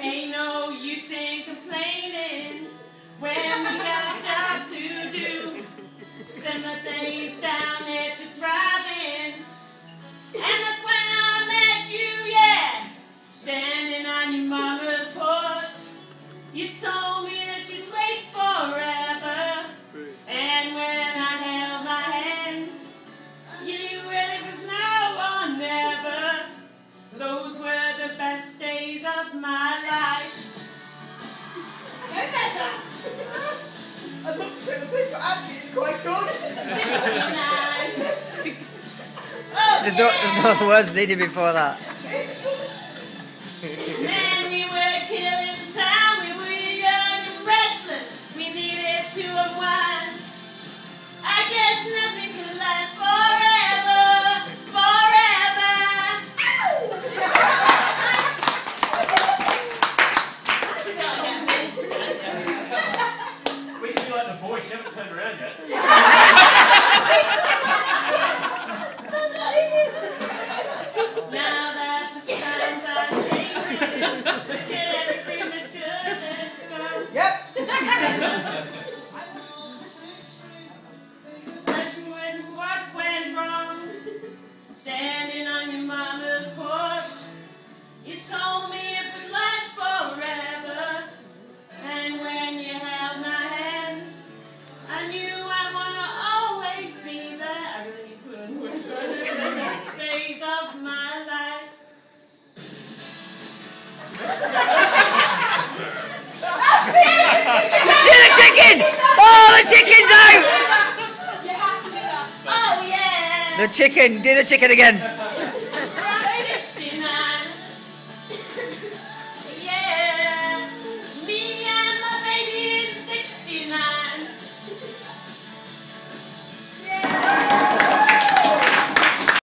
Ain't no use in complaining when we got a job to do. Spend the days down at the drive-in, and that's when I met you, yeah. Standing on your mama's porch, you told me that you'd wait forever. And when I held my hand, you knew it was now or never. Those were the best days of my life. I'd love to say the place, but actually it's quite good. There's no other words needed before that. Man, we were killing time. We were young and restless. We needed to unwind. I guess nothing could last forever, forever. We can do like the voice. You haven't turned around yet. Now that the times are changing, but can everything is good and gone? Yep. Question what went wrong? Standing on your mama's porch, you told me it would last forever. And when you held my hand, I knew I wanna always be there. I really couldn't wish for the best days of my life. Do the chicken! Oh, the chicken's out! Oh yeah! The chicken, do the chicken again. Right,